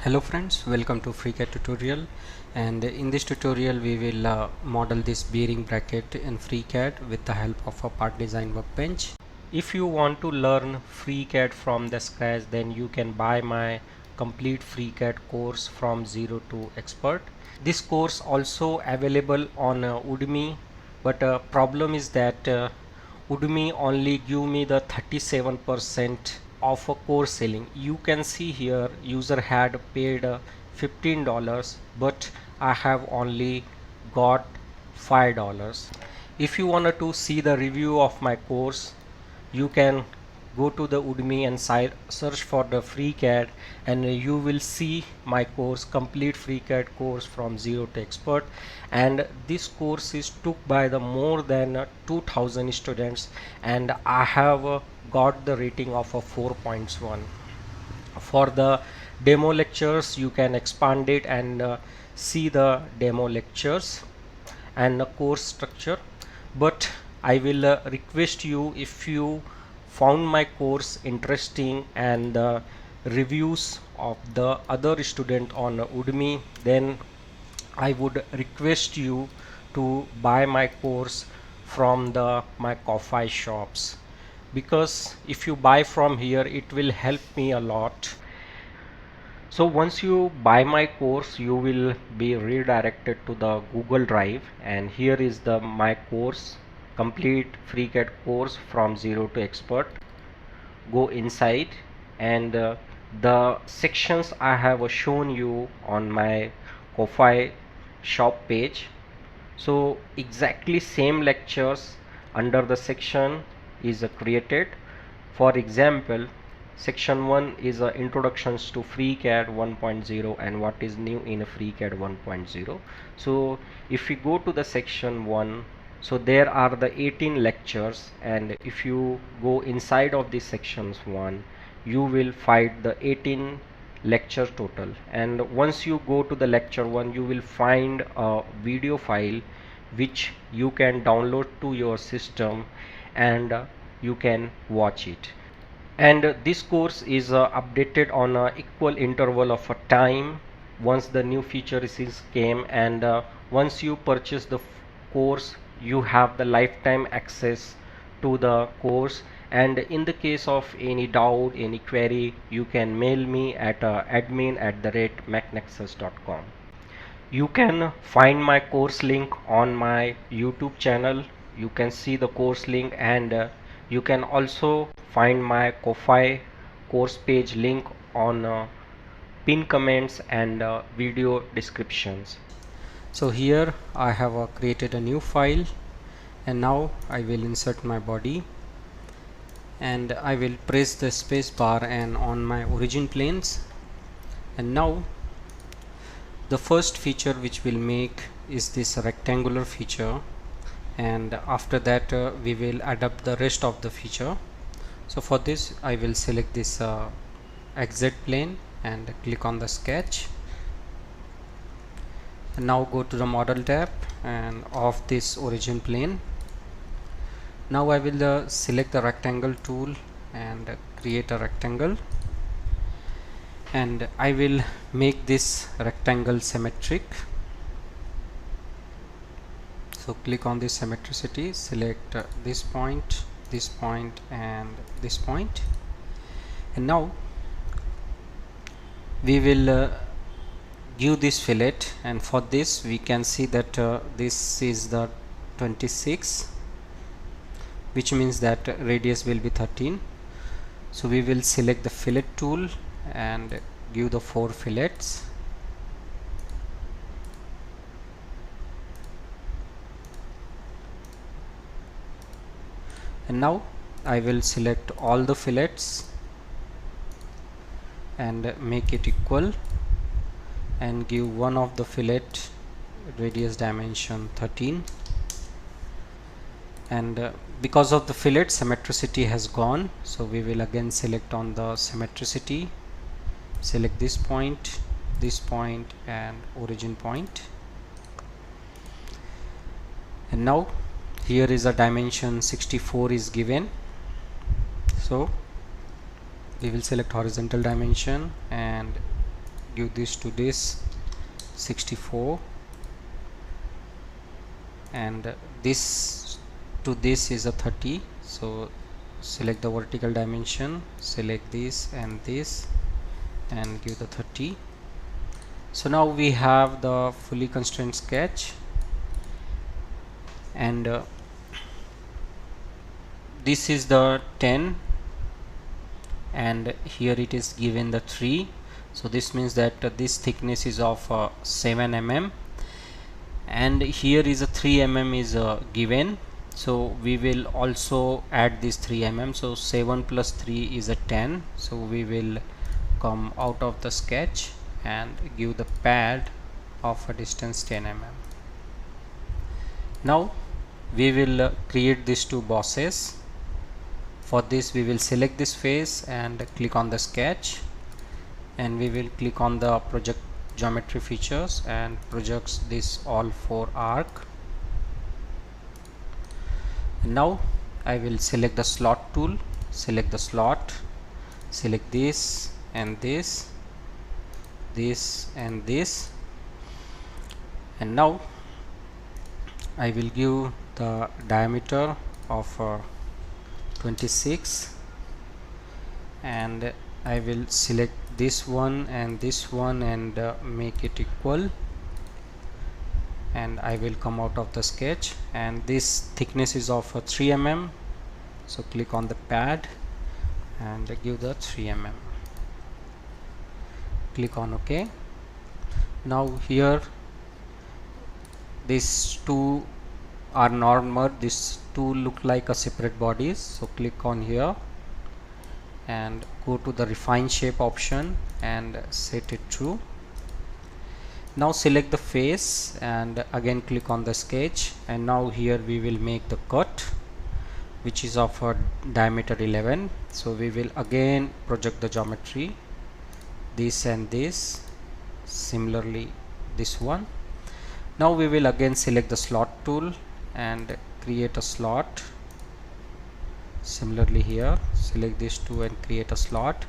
Hello friends, welcome to FreeCAD tutorial, and in this tutorial we will model this bearing bracket in FreeCAD with the help of a part design workbench. If you want to learn FreeCAD from the scratch, then you can buy my complete FreeCAD course from zero to expert. This course also available on Udemy, but problem is that Udemy only give me the 37% of a course selling. You can see here user had paid $15, but I have only got $5. If you wanted to see the review of my course, you can go to the Udemy and search for the FreeCAD, and you will see my course, complete FreeCAD course from zero to expert. And this course is took by the more than 2000 students, and I have got the rating of a 4.1. For the demo lectures, you can expand it and see the demo lectures and the course structure. But I will request you, if you found my course interesting and the reviews of the other student on Udemy, then I would request you to buy my course from my coffee shops, because if you buy from here it will help me a lot. So once you buy my course, you will be redirected to the Google Drive, and here is the my course, complete FreeCAD course from zero to expert. Go inside, and the sections I have shown you on my Ko-Fi shop page. So exactly same lectures under the section is created. For example, section 1 is introductions to FreeCAD 1.0 and what is new in FreeCAD 1.0. So if we go to the section 1, so there are the 18 lectures, and if you go inside of the sections 1, you will find the 18 lecture total. And once you go to the lecture 1, you will find a video file which you can download to your system, and you can watch it. And this course is updated on an equal interval of a time once the new features came. And once you purchase the course, you have the lifetime access to the course. And in the case of any doubt, any query, you can mail me at admin@mechnexus.com. You can find my course link on my YouTube channel. You can see the course link, and you can also find my Ko-Fi course page link on pin comments and video descriptions. So here I have created a new file, and now I will insert my body, and I will press the space bar and on my origin planes. And now the first feature which we'll make is this rectangular feature, and after that we will adapt the rest of the feature. So for this I will select this XZ plane and click on the sketch, and now go to the model tab and off this origin plane. Now I will select the rectangle tool and create a rectangle, and I will make this rectangle symmetric. So click on this symmetricity, select this point, and this point, and now we will give this fillet. And for this we can see that this is the 26, which means that radius will be 13. So we will select the fillet tool and give the 4 fillets, and now I will select all the fillets and make it equal, and give one of the fillet radius dimension 13. And because of the fillet, symmetricity has gone, so we will again select on the symmetricity, select this point, and origin point. And now here is a dimension 64 is given, so we will select horizontal dimension and give this to this 64, and this to this is a 30. So select the vertical dimension, select this and this, and give the 30. So now we have the fully constrained sketch, and this is the 10, and here it is given the 3. So this means that this thickness is of 7 mm, and here is a 3 mm is given. So we will also add this 3 mm. So 7 plus 3 is a 10. So we will come out of the sketch and give the pad of a distance 10 mm. Now we will create these two bosses. For this we will select this face and click on the sketch, and we will click on the project geometry features and projects this all 4 arc. And now I will select the slot tool, select the slot, select this and this, this and this, and now I will give the diameter of 26, and I will select this one and this one and make it equal, and I will come out of the sketch, and this thickness is of 3 mm. So click on the pad and give the 3 mm, click on OK. Now here these two are normal, these two look like a separate bodies. So click on here and go to the refine shape option and set it true. Now select the face and again click on the sketch, and now here we will make the cut, which is of a diameter 11. So we will again project the geometry, this and this, similarly this one. Now we will again select the slot tool and create a slot. Similarly here select these two and create a slot,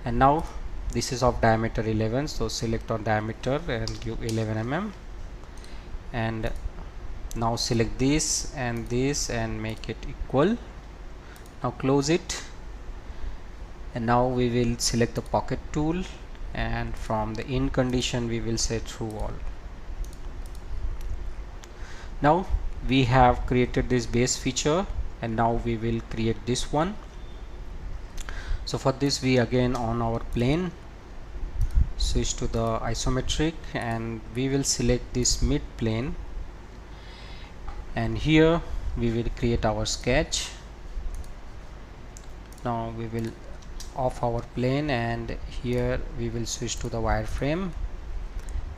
and now this is of diameter 11. So select on diameter and give 11 mm, and now select this and make it equal. Now close it, and now we will select the pocket tool, and from the in condition we will say true all. Now we have created this base feature, and now we will create this one. So for this we again on our plane switch to the isometric, and we will select this mid plane, and here we will create our sketch. Now we will off our plane, and here we will switch to the wireframe,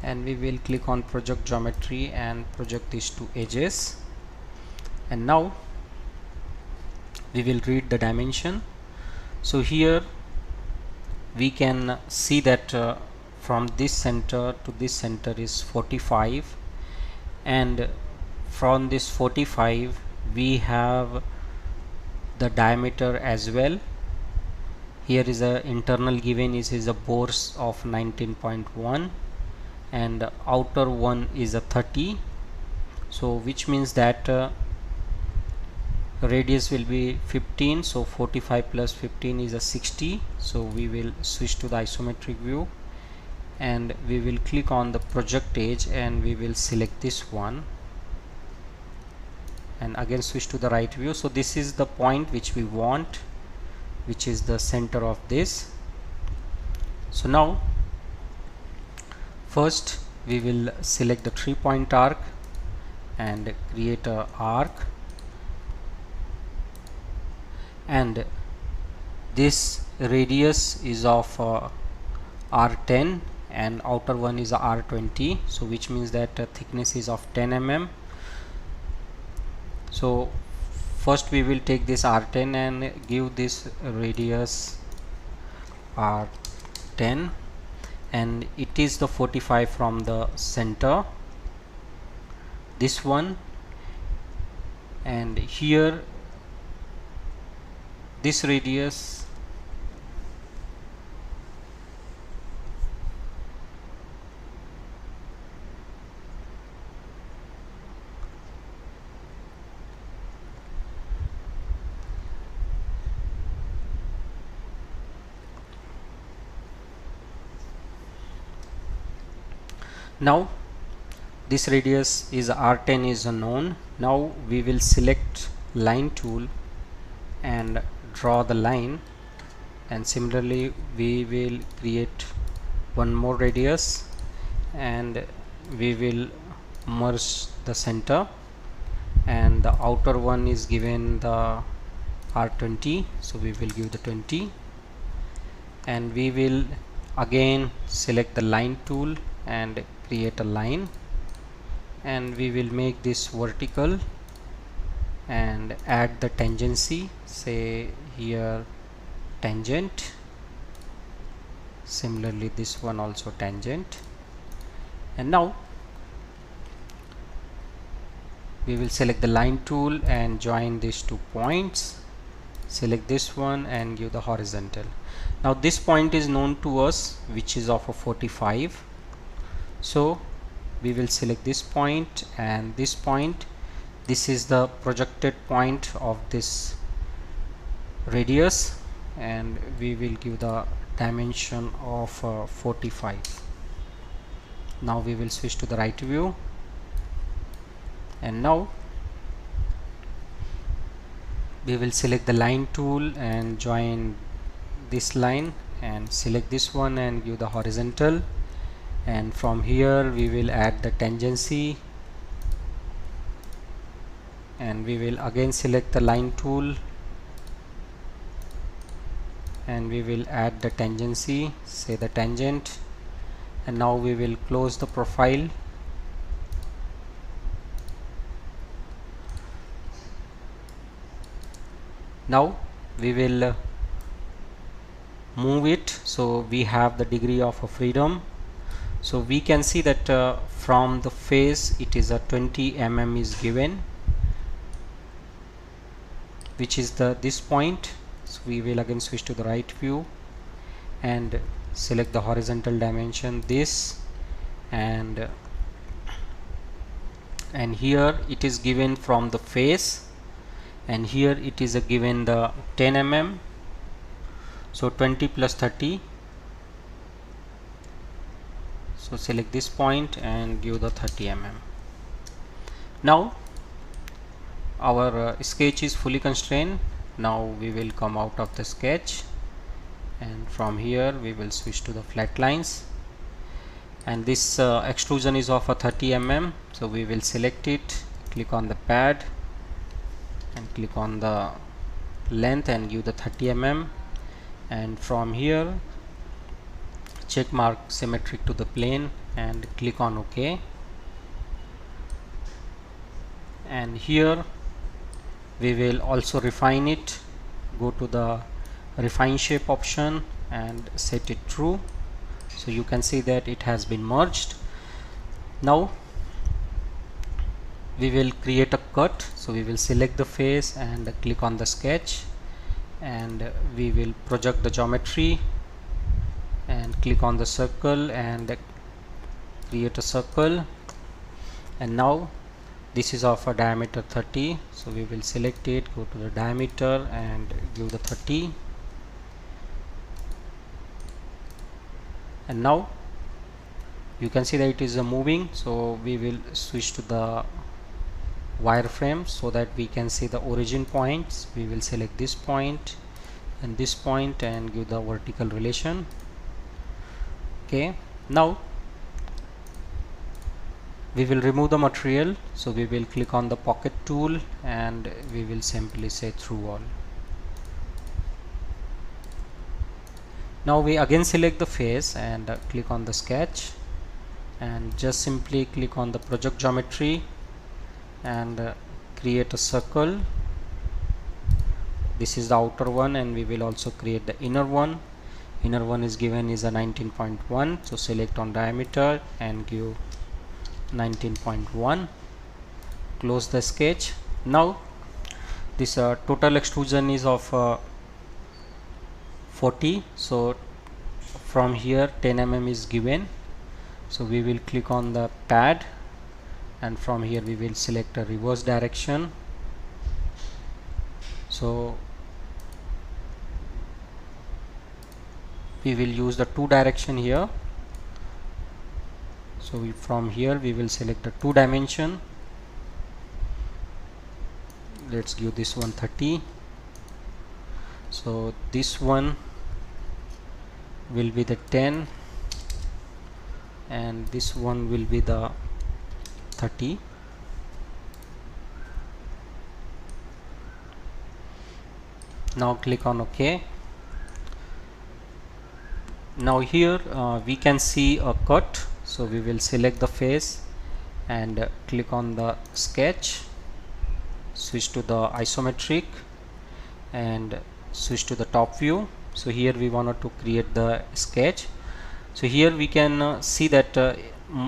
and we will click on project geometry and project these two edges, and now we will read the dimension. So here we can see that from this center to this center is 45, and from this 45 we have the diameter as well. Here is a internal given is a bore of 19.1, and outer one is a 30. So which means that radius will be 15. So 45 plus 15 is a 60. So we will switch to the isometric view, and we will click on the project edge, and we will select this one, and again switch to the right view. So this is the point which we want, which is the center of this. So now first we will select the 3-point arc and create a arc, and this radius is of R10 and outer one is R20. So which means that thickness is of 10 mm. So first we will take this R10 and give this radius R10, and it is the 45 from the center, this one, and here this radius Now this radius is R10 is known. Now we will select line tool and draw the line, and similarly we will create one more radius and we will merge the center, and the outer one is given the R20, so we will give the 20, and we will again select the line tool and create a line, and we will make this vertical and add the tangency, say here tangent, similarly this one also tangent. And now we will select the line tool and join these 2 points, select this one and give the horizontal. Now this point is known to us, which is of a 45, so we will select this point and this point. This is the projected point of this radius, and we will give the dimension of 45. Now we will switch to the right view, and now we will select the line tool and join this line and select this one and give the horizontal, and from here we will add the tangency, and we will again select the line tool and we will add the tangency, say the tangent, and now we will close the profile. Now we will move it, so we have the degree of freedom. So we can see that from the face it is a 20 mm is given, which is this point. So we will again switch to the right view and select the horizontal dimension, this, and here it is given from the face, and here it is given the 10 mm, so 20 plus 30, so select this point and give the 30 mm. Now our sketch is fully constrained. Now we will come out of the sketch, and from here we will switch to the flat lines, and this extrusion is of a 30 mm, so we will select it, click on the pad and click on the length and give the 30 mm, and from here check mark symmetric to the plane and click on OK. And here we will also refine it, go to the refine shape option and set it true, so you can see that it has been merged. Now we will create a cut, so we will select the face and click on the sketch, and we will project the geometry and click on the circle and create a circle, and now this is of a diameter 30, so we will select it, go to the diameter and give the 30, and now you can see that it is moving, so we will switch to the wireframe so that we can see the origin points. We will select this point and this point and give the vertical relation. Okay, now we will remove the material, so we will click on the pocket tool and we will simply say through all. Now we again select the face and click on the sketch and just simply click on the project geometry and create a circle. This is the outer one, and we will also create the inner one. Inner one is given is a 19.1, so select on diameter and give 19.1, close the sketch. Now this total extrusion is of 40, so from here 10 mm is given, so we will click on the pad and from here we will select a reverse direction, so we will use the 2 direction here, So from here we will select the 2 dimension. Let's give this one 30. So this one will be the 10 and this one will be the 30. Now click on OK. Now here we can see a cut, so we will select the face and click on the sketch, switch to the isometric and switch to the top view. So here we wanted to create the sketch. So here we can see that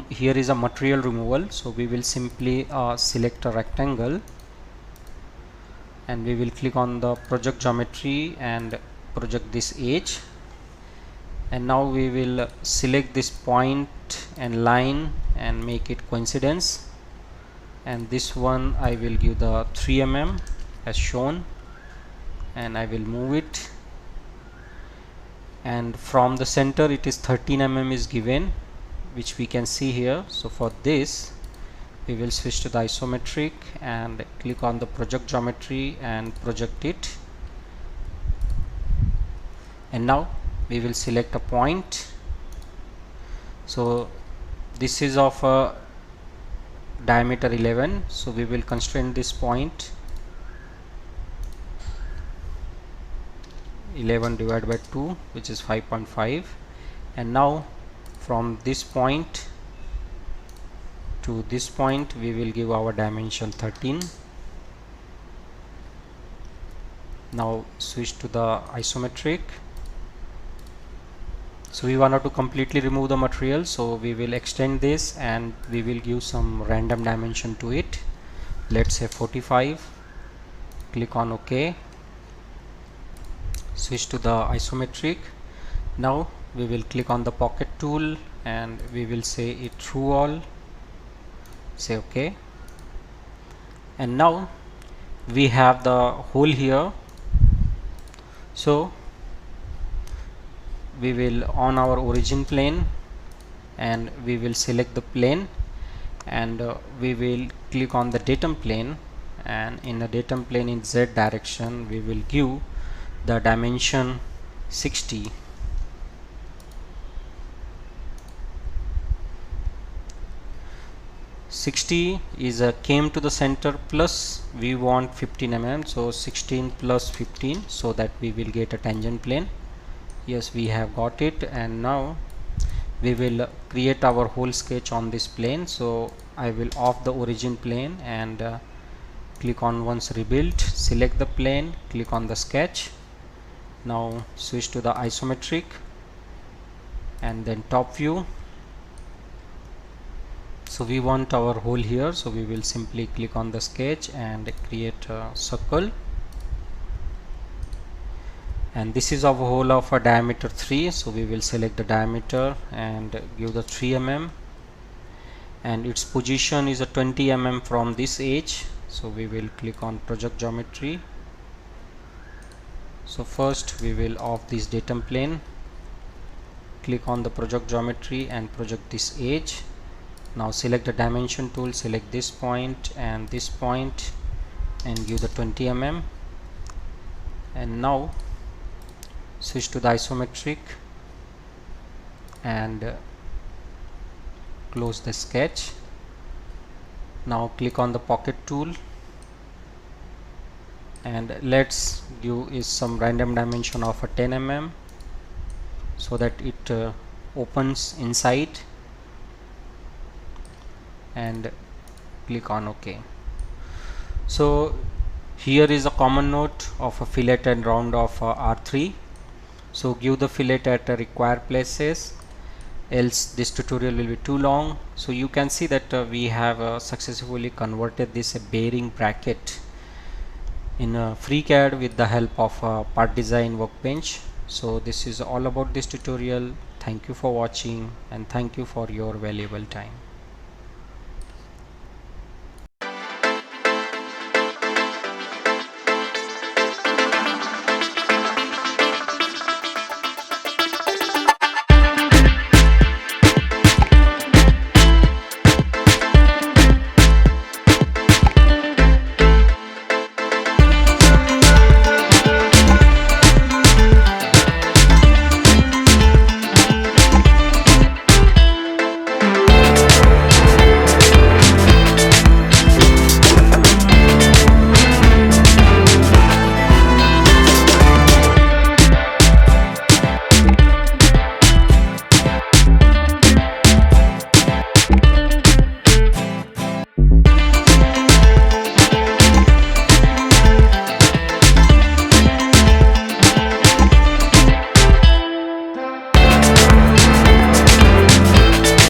here is a material removal, so we will simply select a rectangle and we will click on the project geometry and project this edge, and now we will select this point and line and make it coincidence, and this one I will give the 3 mm as shown and I will move it, and from the center it is 13 mm is given, which we can see here. So for this we will switch to the isometric and click on the project geometry and project it, and now we will select a point. So this is of a diameter 11, so we will constrain this point 11 divided by 2, which is 5.5, and now from this point to this point we will give our dimension 13. Now switch to the isometric. So we wanted to completely remove the material, so we will extend this and we will give some random dimension to it. Let's say 45. Click on OK. Switch to the isometric. Now we will click on the pocket tool and we will say it through all. Say OK. And now we have the hole here. So we will on our origin plane and we will select the plane and we will click on the datum plane, and in the datum plane in Z direction we will give the dimension 60. Is came to the center plus we want 15 mm, so 16 plus 15, so that we will get a tangent plane. Yes, we have got it, and now we will create our whole sketch on this plane. So I will off the origin plane and click on once rebuild, select the plane, click on the sketch. Now switch to the isometric and then top view. So we want our hole here, so we will simply click on the sketch and create a circle, and this is our hole of a diameter 3, so we will select the diameter and give the 3 mm, and its position is a 20 mm from this edge, so we will click on project geometry. So first we will off this datum plane, click on the project geometry and project this edge. Now select the dimension tool, select this point and give the 20 mm, and now switch to the isometric and close the sketch. Now click on the pocket tool and let's give is some random dimension of a 10 mm so that it opens inside, and click on OK. So here is a common note of a fillet and round of R3. So give the fillet at required places, else this tutorial will be too long. So you can see that we have successfully converted this bearing bracket in FreeCAD with the help of part design workbench. So this is all about this tutorial. Thank you for watching and thank you for your valuable time.